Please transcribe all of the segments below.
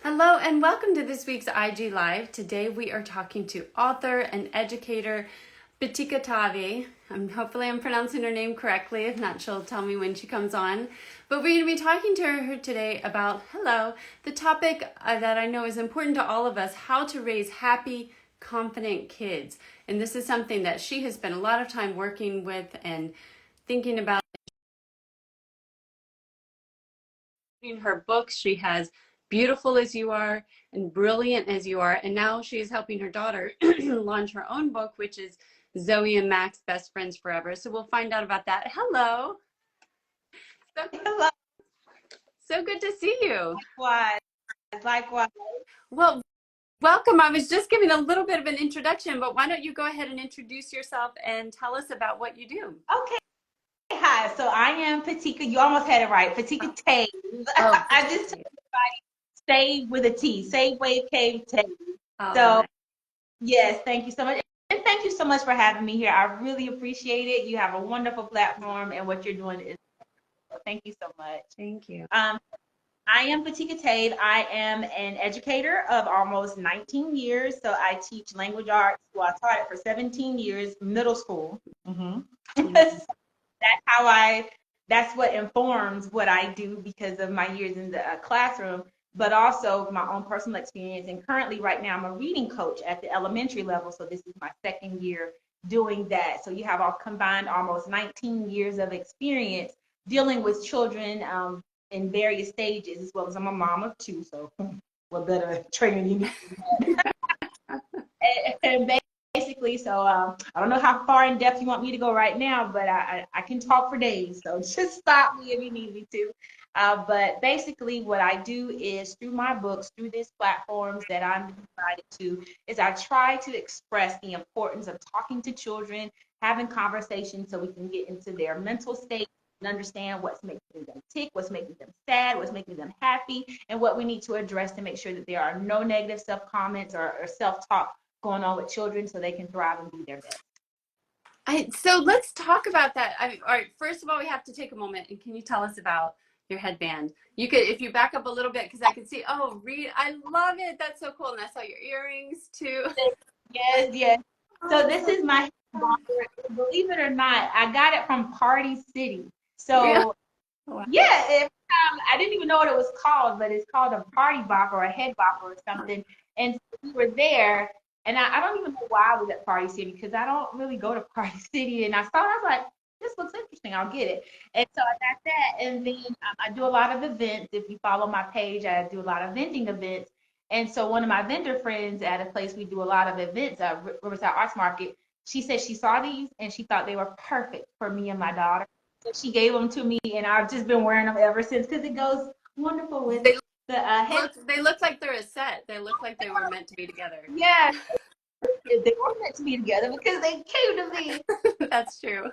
Hello and welcome to this week's IG Live. Today we are talking to author and educator PeTika Tave. Hopefully I'm pronouncing her name correctly. If not, she'll tell me when she comes on. But we're going to be talking to her today about, the topic that I know is important to all of us, how to raise happy, confident kids. And this is something that she has spent a lot of time working with and thinking about. In her books, she has Beautiful as You Are and Brilliant as You Are. And now she is helping her daughter launch her own book, which is Zoey and Max, Best Friends Forever. So we'll find out about that. Hello. So, Hello. so good to see you. Likewise. Likewise. Well, welcome. I was just giving a little bit of an introduction, but why don't you go ahead and introduce yourself and tell us about what you do? Okay. Hi. So I am PeTika. You almost had it right. PeTika Tave. Oh, I just told everybody save with a T. Save Wave Cave Tave. oh, So nice. yes, thank you so much. And thank you so much for having me here. I really appreciate it. You have a wonderful platform and what you're doing is thank you so much. Thank you. I am PeTika Tave. I am an educator of almost 19 years. So I teach language arts. Well, I taught it for 17 years, middle school. That's how that's what informs what I do because of my years in the classroom, but also my own personal experience. And currently, right now, I'm a reading coach at the elementary level. So this is my second year doing that. So you have all combined almost 19 years of experience dealing with children in various stages, as well as I'm a mom of two. So what better training you need? And basically, so I don't know how far in depth you want me to go right now, but I can talk for days. So just stop me if you need me to. But basically, what I do is through my books, through these platforms that I'm invited to, is I try to express the importance of talking to children, having conversations so we can get into their mental state and understand what's making them tick, what's making them sad, what's making them happy, and what we need to address to make sure that there are no negative self-comments or self-talk going on with children so they can thrive and be their best. So let's talk about that. All right, first of all, we have to take a moment. And can you tell us about your headband? You could, if you back up a little bit, because I can see, I love it. That's so cool. And I saw your earrings too. Yes, yes. So this is my headband. Believe it or not, I got it from Party City. Really? So Wow. yeah, I didn't even know what it was called, but it's called a party bop or a head bop or something. And so we were there, and I don't even know why I was at Party City because I don't really go to Party City. And I saw it, I was like, this looks interesting, I'll get it. And so I got that. And then I do a lot of events. If you follow my page, I do a lot of vending events. And so one of my vendor friends at a place we do a lot of events, Riverside Arts Market, she said she saw these and she thought they were perfect for me and my daughter. So she gave them to me, and I've just been wearing them ever since because it goes wonderful with They the head. they look like they're a set. They look like they were meant to be together. Yeah, they were meant to be together because they came to me. That's true.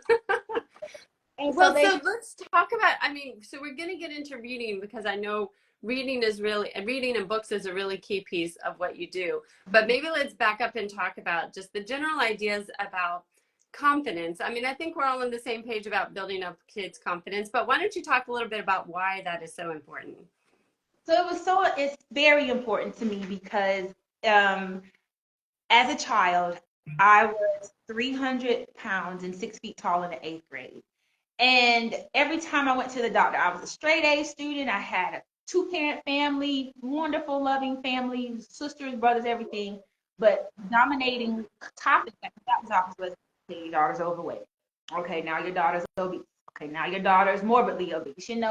And so Well, they, so let's talk about, so we're going to get into reading because I know reading and books is a really key piece of what you do. But maybe let's back up and talk about just the general ideas about confidence. I think we're all on the same page about building up kids' confidence, but why don't you talk a little bit about why that is so important? it's very important to me because um, as a child, I was 300 pounds and 6 feet tall in the eighth grade. And every time I went to the doctor, I was a straight A student. I had a two-parent family, wonderful, loving family, sisters, brothers, everything. But dominating topic at the doctor's office was, okay, your daughter's overweight. Okay, now your daughter's obese. Okay, now your daughter's morbidly obese, and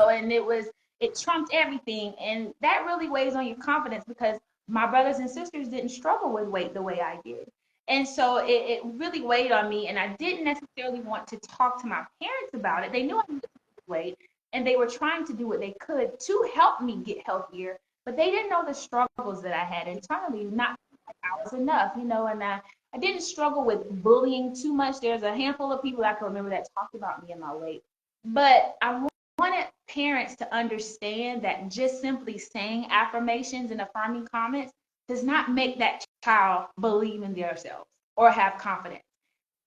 it trumped everything. And that really weighs on your confidence because my brothers and sisters didn't struggle with weight the way I did. And so it really weighed on me, and I didn't necessarily want to talk to my parents about it. They knew I needed to lose weight, and they were trying to do what they could to help me get healthier, but they didn't know the struggles that I had internally, not like I was enough, and I didn't struggle with bullying too much. There's a handful of people I can remember that talked about me and my weight, but I wanted parents to understand that just simply saying affirmations and affirming comments does not make that child believe in themselves or have confidence.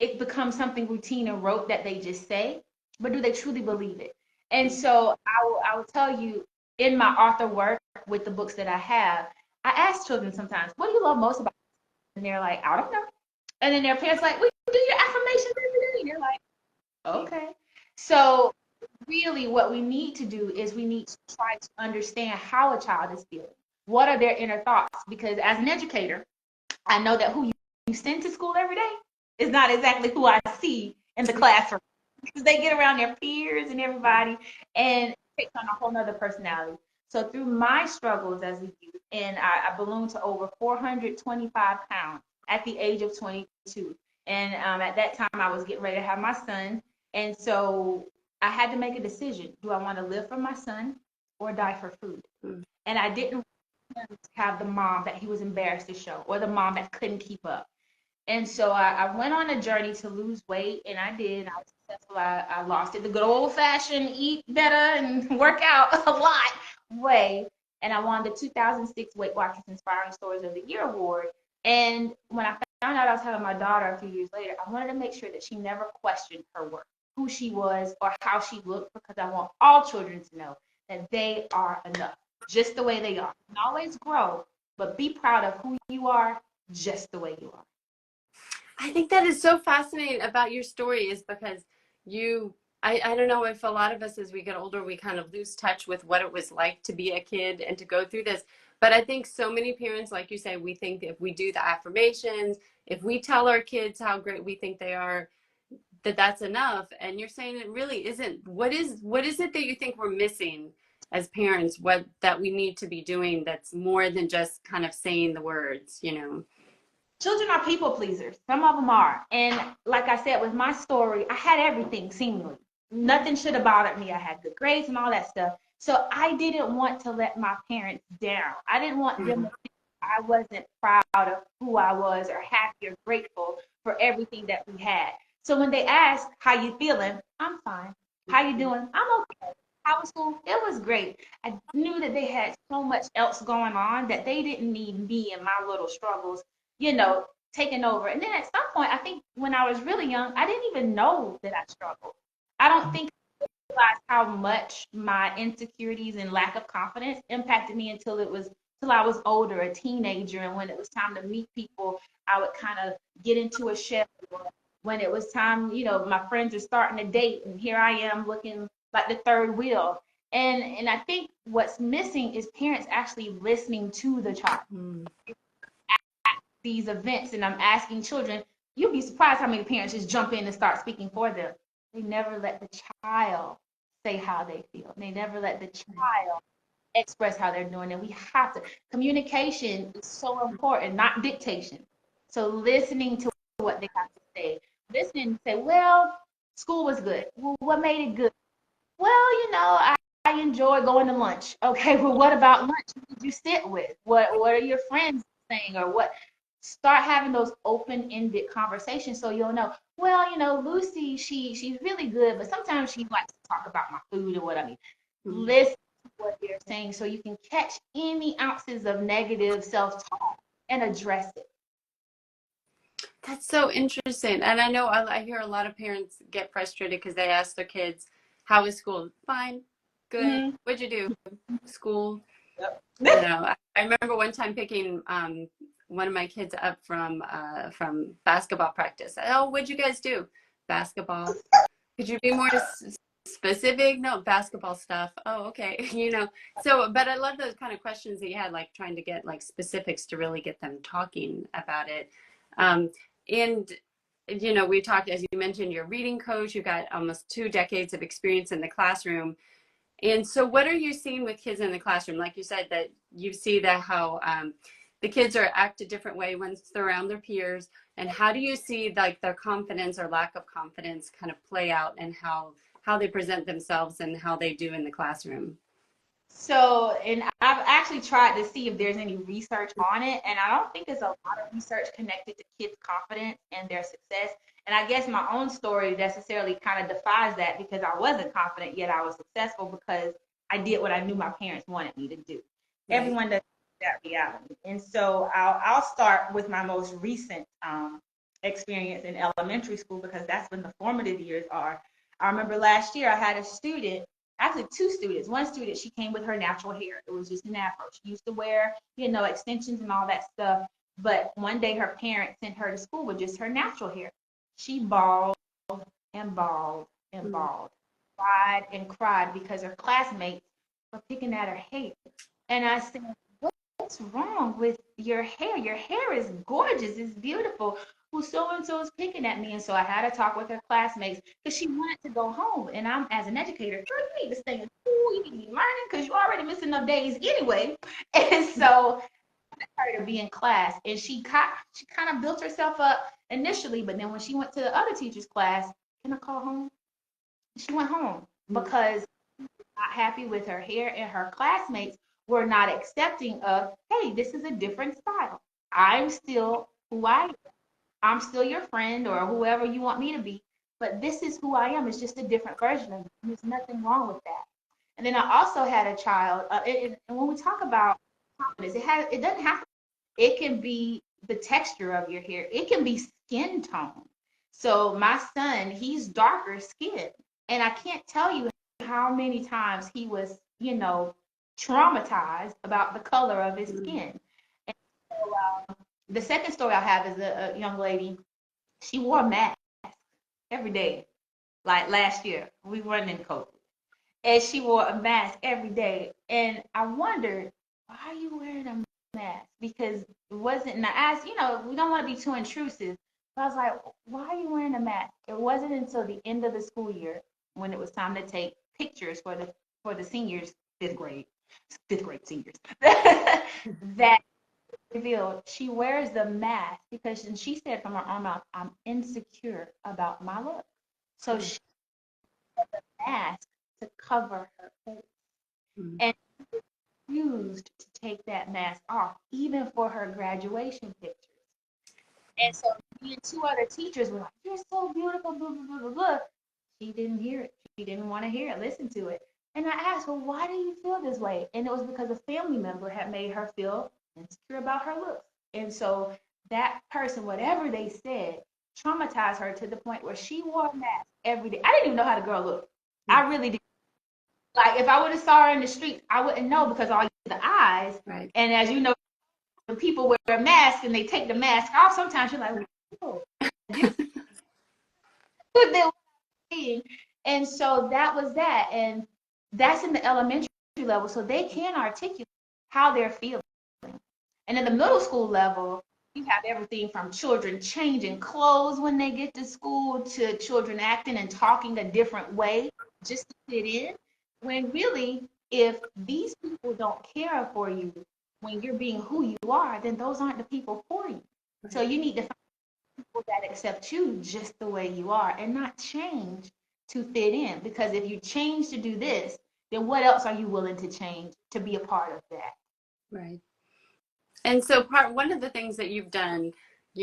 It becomes something routine and rote that they just say, but do they truly believe it? And so I will tell you in my author work with the books that I have, I ask children sometimes, what do you love most about it? And they're like, I don't know. And then their parents like, we do your affirmations every day. And they're like, okay. So really what we need to do is we need to try to understand how a child is feeling. What are their inner thoughts? Because as an educator, I know that who you send to school every day is not exactly who I see in the classroom because they get around their peers and everybody and it takes on a whole nother personality. So through my struggles as a youth, and I ballooned to over 425 pounds at the age of 22. And at that time, I was getting ready to have my son. And so I had to make a decision. Do I want to live for my son or die for food? And I didn't want to have the mom that he was embarrassed to show or the mom that couldn't keep up. And so I went on a journey to lose weight, and I did. I was successful. I lost it the good old fashioned eat better and work out a lot way. And I won the 2006 Weight Watchers Inspiring Stories of the Year award. And when I found out I was having my daughter a few years later, I wanted to make sure that she never questioned her worth, who she was, or how she looked, because I want all children to know that they are enough, just the way they are. You can always grow, but be proud of who you are, just the way you are. I think that is so fascinating about your story is because I don't know if a lot of us as we get older, we kind of lose touch with what it was like to be a kid and to go through this. But I think so many parents, like you say, we think if we do the affirmations, if we tell our kids how great we think they are, that's enough. And you're saying it really isn't. What is it that you think we're missing as parents, what that we need to be doing that's more than just kind of saying the words, you know? Children are people pleasers. Some of them are. And like I said, with my story, I had everything seemingly. Nothing should have bothered me. I had good grades and all that stuff. So I didn't want to let my parents down. I didn't want them to think I wasn't proud of who I was or happy or grateful for everything that we had. So when they asked, how you feeling? I'm fine. How you doing? I'm okay. How was school? It was great. I knew that they had so much else going on that they didn't need me and my little struggles, taking over. And then at some point, I think when I was really young, I didn't even know that I struggled. I don't think I realized how much my insecurities and lack of confidence impacted me till I was older, a teenager, and when it was time to meet people, I would kind of get into a shell. When it was time, my friends are starting to date, and here I am looking like the third wheel. And I think what's missing is parents actually listening to the child. These events, and I'm asking children, you'll be surprised how many parents just jump in and start speaking for them. They never let the child say how they feel. They never let the child express how they're doing. And we have to, communication is so important, not dictation. So listening to what they have to say, listening to say, well, school was good. Well, what made it good? Well, I enjoy going to lunch. Okay, well, what about lunch? Who did you sit with? What are your friends saying, or what? Start having those open-ended conversations so you'll know, well, Lucy, she's really good, but sometimes she likes to talk about my food or what I mean. Listen to what they're saying so you can catch any ounces of negative self-talk and address it. That's so interesting. And I know I hear a lot of parents get frustrated because they ask their kids, how is school? Fine, good. What'd you do? School. Yep. I remember one time picking one of my kids up from basketball practice. Oh, what'd you guys do? Basketball. Could you be more specific? No, basketball stuff. Oh, okay. So, but I love those kind of questions that you had, like trying to get like specifics to really get them talking about it. And we talked, as you mentioned, you're a reading coach. You got almost 2 decades of experience in the classroom. And so what are you seeing with kids in the classroom? Like you said, that you see that how the kids are act a different way once they're around their peers. And how do you see like their confidence or lack of confidence kind of play out, and how they present themselves and how they do in the classroom? So, and I've actually tried to see if there's any research on it, and I don't think there's a lot of research connected to kids' confidence and their success. And I guess my own story necessarily kind of defies that, because I wasn't confident yet I was successful because I did what I knew my parents wanted me to do. Right. Everyone does that reality. And so I'll start with my most recent experience in elementary school, because that's when the formative years are. I remember last year I had a student actually two students. One student, she came with her natural hair. It was just an afro. She used to wear, extensions and all that stuff. But one day her parents sent her to school with just her natural hair. She bawled and bawled and bawled, cried and cried because her classmates were picking at her hair. And I said, what's wrong with your hair? Your hair is gorgeous. It's beautiful. Well, so and so is picking at me. And so I had to talk with her classmates because she wanted to go home. And I'm, as an educator, girl, you need to stay in school. You need to be learning because you're already missing enough days anyway. And so I her to be in class. And she kind of built herself up initially. But then when she went to the other teacher's class, can I call home? She went home because not happy with her hair, and her classmates were not accepting of, hey, this is a different style. I'm still who I am. I'm still your friend or whoever you want me to be, but this is who I am. It's just a different version of me. There's nothing wrong with that. And then I also had a child, and when we talk about confidence, it doesn't have to, it can be the texture of your hair. It can be skin tone. So my son, he's darker skinned, and I can't tell you how many times he was, traumatized about the color of his skin. And so, the second story I have is a young lady. She wore a mask every day, like last year. We were in COVID, and she wore a mask every day. And I wondered, why are you wearing a mask? Because it wasn't. And I asked, we don't want to be too intrusive. But I was like, why are you wearing a mask? It wasn't until the end of the school year when it was time to take pictures for the seniors, fifth grade seniors, that revealed she wears the mask because, and she said from her own mouth, I'm insecure about my look. So she wore the mask to cover her face. And refused to take that mask off, even for her graduation pictures. And so me and two other teachers were like, you're so beautiful, blah, blah, blah, blah, blah. She didn't hear it. She didn't want to hear it, listen to it. And I asked, well, why do you feel this way? And it was because a family member had made her feel insecure about her looks. And so that person, whatever they said, traumatized her to the point where she wore a mask every day. I didn't even know how the girl looked. I really didn't. Like, if I would have saw her in the street, I wouldn't know because all you see the eyes. Right. And as you know, when people wear a mask and they take the mask off, sometimes you're like, oh, this is what they're saying. And so that was that. And that's in the elementary level. So they can articulate how they're feeling. And in the middle school level, you have everything from children changing clothes when they get to school to children acting and talking a different way just to fit in. When really, if these people don't care for you when you're being who you are, then those aren't the people for you. So you need to find people that accept you just the way you are and not change to fit in. Because if you change to do this, then what else are you willing to change to be a part of that? Right. And so one of the things that you've done,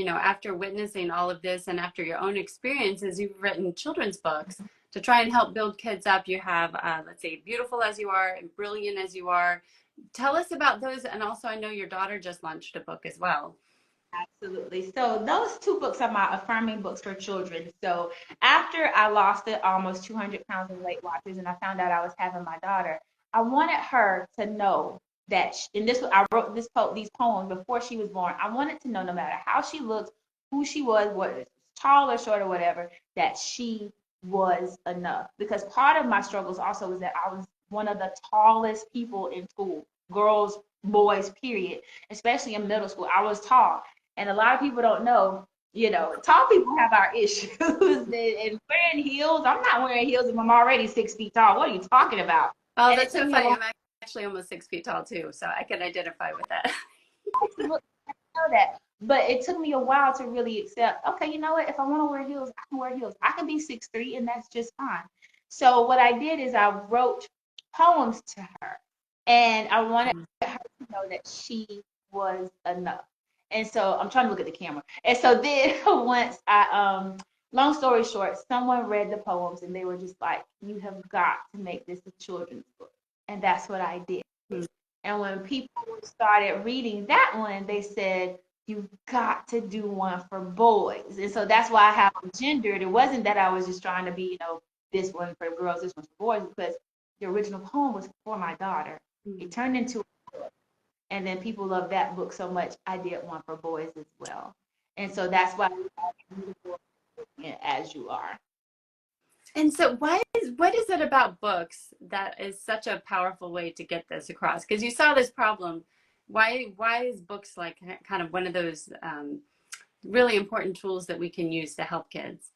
after witnessing all of this and after your own experiences, you've written children's books to try and help build kids up. You have, let's say, Beautiful as You Are and Brilliant as You Are. Tell us about those. And also, I know your daughter just launched a book as well. Absolutely. So those two books are my affirming books for children. So after I lost it almost 200 pounds in Weight Watchers and I found out I was having my daughter, I wanted her to know that, and this I wrote these poems before she was born. I wanted to know no matter how she looked, who she was, what tall or short or whatever, that she was enough. Because part of my struggles also was that I was one of the tallest people in school, girls, boys, period, especially in middle school. I was tall. And a lot of people don't know, tall people have our issues. And wearing heels, I'm not wearing heels if I'm already 6 feet tall. What are you talking about? Oh, And that's so funny. I'm actually almost 6 feet tall too, so I can identify with that. to know that. But it took me a while to really accept, okay, you know what? If I want to wear heels, I can wear heels. I can be 6'3", and that's just fine. So what I did is I wrote poems to her, and I wanted her to know that she was enough. And so I'm trying to look at the camera. And so then once long story short, someone read the poems and they were just like, you have got to make this a children's book. And that's what I did. And when people started reading that one, they said, you've got to do one for boys. And so that's why I have them gendered. It wasn't that I was just trying to be, this one for girls, this one for boys, because The original poem was for my daughter. It turned into a book. And then people loved that book so much, I did one for boys as well. And so that's why we have beautiful as you are. And so what is it about books that is such a powerful way to get this across? Because you saw this problem. Why is books like kind of one of those really important tools that we can use to help kids?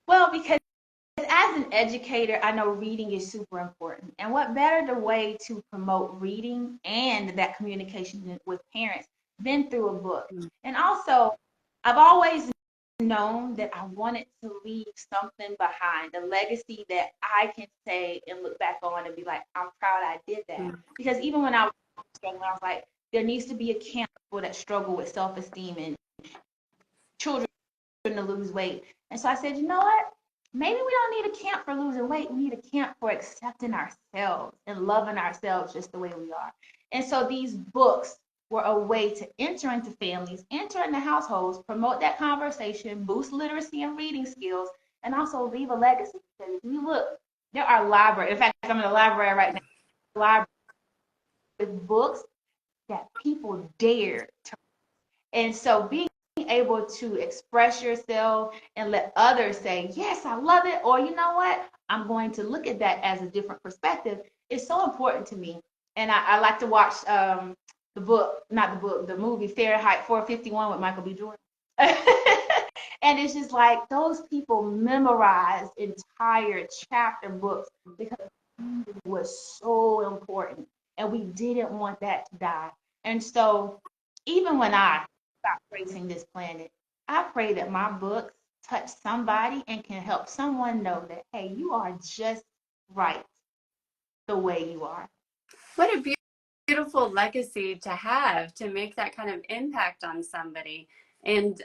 Well, because as an educator, I know reading is super important. And what better the way to promote reading and that communication with parents than through a book? And also, I've always known that I wanted to leave something behind, a legacy that I can say and look back on and be like, I'm proud I did that. Because even when I was struggling, I was like, there needs to be a camp for that struggle with self-esteem and children to lose weight. And so I said, you know what? Maybe we don't need a camp for losing weight. We need a camp for accepting ourselves and loving ourselves just the way we are. And so these books were a way to enter into families, enter into households, promote that conversation, boost literacy and reading skills, and also leave a legacy. Because if you look, there are libraries. In fact, I'm in the library right now. Library with books that people dare to. And so being able to express yourself and let others say, yes, I love it, or you know what, I'm going to look at that as a different perspective, is so important to me. And I like to watch the movie Fahrenheit 451 with Michael B. Jordan. And it's just like those people memorized entire chapter books because it was so important. And we didn't want that to die. And so even when I stop gracing this planet, I pray that my books touch somebody and can help someone know that, hey, you are just right the way you are. What a beautiful legacy to have, to make that kind of impact on somebody. And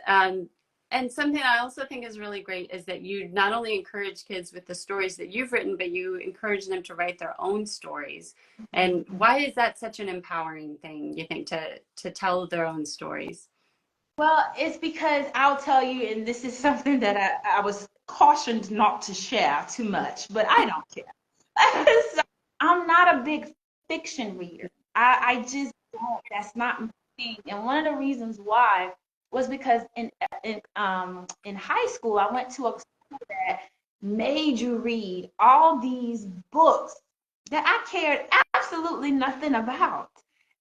something I also think is really great is that you not only encourage kids with the stories that you've written, but you encourage them to write their own stories. And why is that such an empowering thing, you think, to tell their own stories? Well, it's because I'll tell you, and this is something that I was cautioned not to share too much, but I don't care. So I'm not a big fiction reader. I just don't. That's not my thing. And one of the reasons why was because in high school, I went to a school that made you read all these books that I cared absolutely nothing about.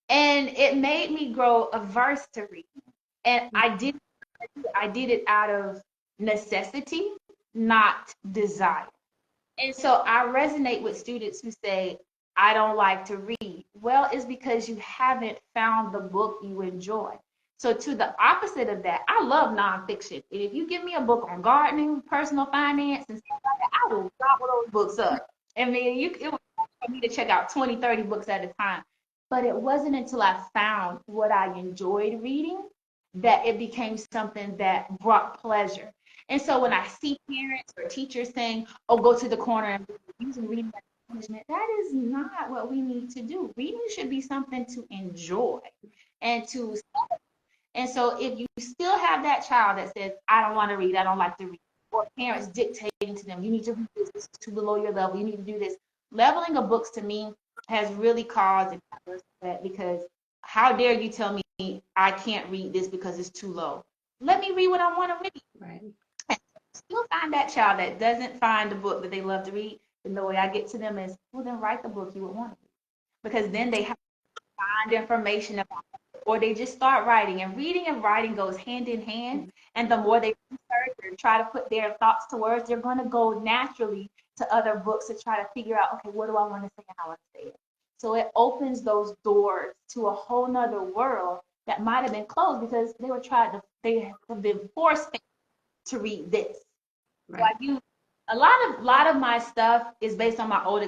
And it made me grow averse to reading. And I did it out of necessity, not desire. And so I resonate with students who say, I don't like to read. Well, it's because you haven't found the book you enjoy. So to the opposite of that, I love nonfiction. And if you give me a book on gardening, personal finance, and stuff like that, I will gobble those books up. I mean, it was for me to check out 20, 30 books at a time. But it wasn't until I found what I enjoyed reading that it became something that brought pleasure. And so when I see parents or teachers saying, oh, go to the corner and using reading as punishment, that is not what we need to do. Reading should be something to enjoy and to. And so if you still have that child that says, I don't want to read, I don't like to read, or parents dictating to them, you need to read this is too below your level, you need to do this. Leveling of books to me has really caused that because how dare you tell me I can't read this because it's too low? Let me read what I want to read. Right. And still find that child that doesn't find the book that they love to read. And the way I get to them is, well, then write the book you would want to read. Because then they have to find information about it, or they just start writing. And reading and writing goes hand in hand. And the more they research or try to put their thoughts to words, they're going to go naturally to other books to try to figure out, okay, what do I want to say and how I want to say it. So it opens those doors to a whole nother world that might have been closed because they have been forced to read this. Right. So I use a lot of my stuff is based on my own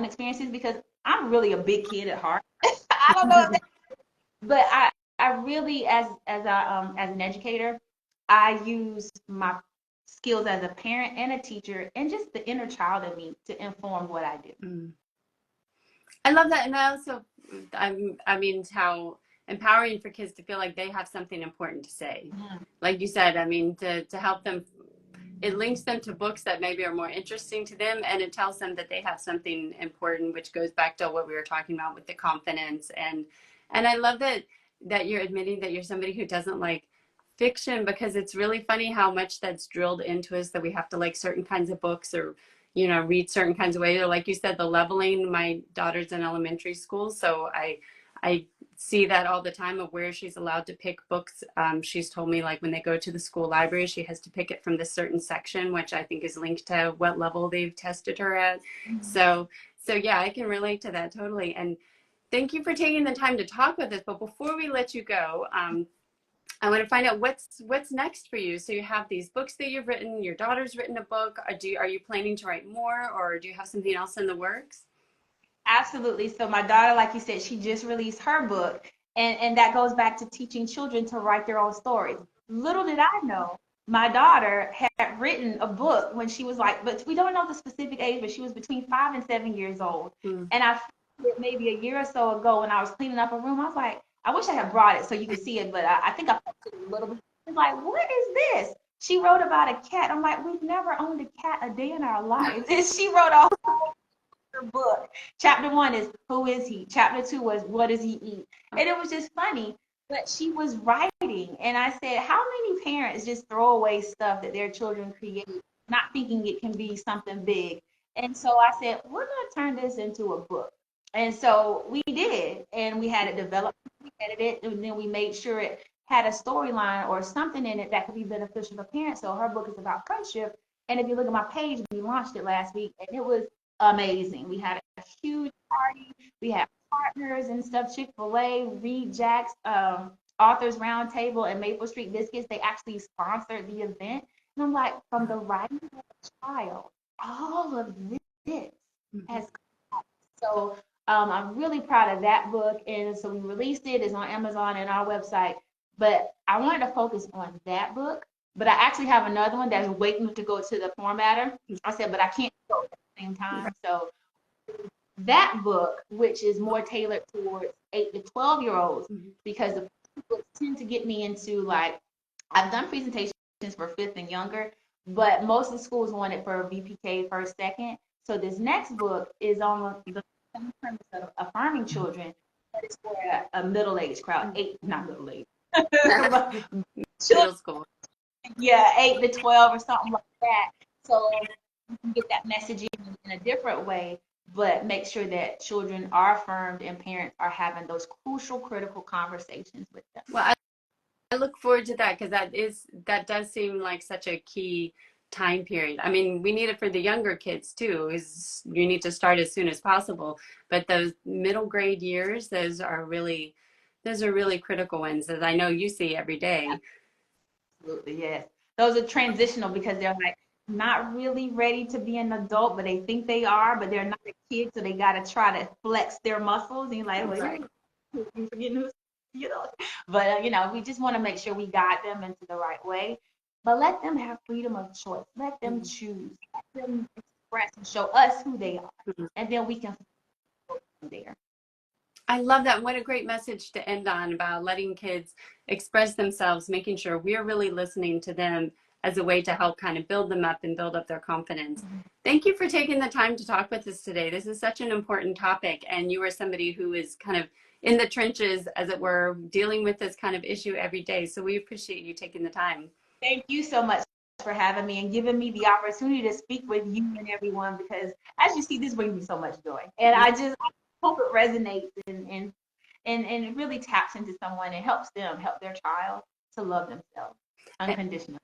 experiences because I'm really a big kid at heart. I don't know, but I really as an educator, I use my skills as a parent and a teacher and just the inner child in me to inform what I do. I love that. And I mean, how empowering for kids to feel like they have something important to say. Like you said, I mean, to help them it links them to books that maybe are more interesting to them, and it tells them that they have something important, which goes back to what we were talking about with the confidence. And I love that you're admitting that you're somebody who doesn't like fiction, because it's really funny how much that's drilled into us, that we have to like certain kinds of books, or read certain kinds of ways, or like you said, the leveling. My daughter's in elementary school, so I see that all the time, of where she's allowed to pick books. She's told me, like, when they go to the school library, she has to pick it from this certain section, which I think is linked to what level they've tested her at. Mm-hmm. So yeah, I can relate to that totally. And thank you for taking the time to talk with us. But before we let you go, I want to find out what's next for you. So you have these books that you've written. Your daughter's written a book. Are you planning to write more, or do you have something else in the works? Absolutely. So my daughter, like you said, she just released her book, and that goes back to teaching children to write their own stories. Little did I know, my daughter had written a book when she was like, but we don't know the specific age, but she was between 5 and 7 years old. Mm. And I found it maybe a year or so ago when I was cleaning up a room. I was like, I wish I had brought it so you could see it, but I think I posted it a little bit. I was like, what is this? She wrote about a cat. I'm like, we've never owned a cat a day in our lives. And she wrote a whole book. Chapter 1 is who is he? Chapter 2 was what does he eat? And it was just funny, but she was writing, and I said, how many parents just throw away stuff that their children create, not thinking it can be something big? And so I said, we're going to turn this into a book. And so we did, and we had it developed, we edited it, and then we made sure it had a storyline or something in it that could be beneficial to parents. So her book is about friendship, and if you look at my page, we launched it last week, and it was amazing. We had a huge party. We had partners and stuff, Chick-fil-A, Reed Jack's, Authors Roundtable, and Maple Street Biscuits. They actually sponsored the event. And I'm like, from the writing of a child, all of this has come. So I'm really proud of that book. And so we released it. It's on Amazon and our website. But I wanted to focus on that book. But I actually have another one that's waiting to go to the formatter. I said, but I can't go at the same time. So that book, which is more tailored towards 8 to 12-year-olds, because the books tend to get me into, like, I've done presentations for 5th and younger, but most of the schools want it for VPK first, second. So this next book is on the premise of affirming children, but it's for a middle-aged crowd, not middle-aged. Middle school. Yeah, 8 to 12 or something like that. So you can get that messaging in a different way, but make sure that children are affirmed and parents are having those crucial, critical conversations with them. Well, I look forward to that, because that does seem like such a key time period. I mean, we need it for the younger kids too. Is you need to start as soon as possible, but those middle grade years, those are really critical ones, as I know you see every day. Absolutely, yes. Those are transitional, because they're like not really ready to be an adult, but they think they are, but they're not a kid, so they got to try to flex their muscles. And you're like, well, right. But we just want to make sure we guide them into the right way, but let them have freedom of choice. Let them choose. Let them express and show us who they are, and then we can go from there. I love that. What a great message to end on, about letting kids express themselves, making sure we're really listening to them as a way to help kind of build them up and build up their confidence. Thank you for taking the time to talk with us today. This is such an important topic, and you are somebody who is kind of in the trenches, as it were, dealing with this kind of issue every day. So we appreciate you taking the time. Thank you so much for having me and giving me the opportunity to speak with you and everyone, because as you see, this brings me so much joy. And I hope it resonates and it really taps into someone and help their child to love themselves unconditionally.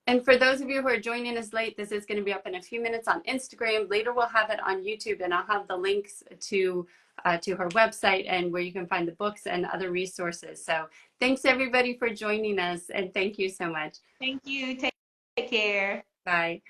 And for those of you who are joining us late, this is going to be up in a few minutes on Instagram. Later, we'll have it on YouTube, and I'll have the links to her website and where you can find the books and other resources. So thanks, everybody, for joining us, and thank you so much. Thank you. Take care. Bye.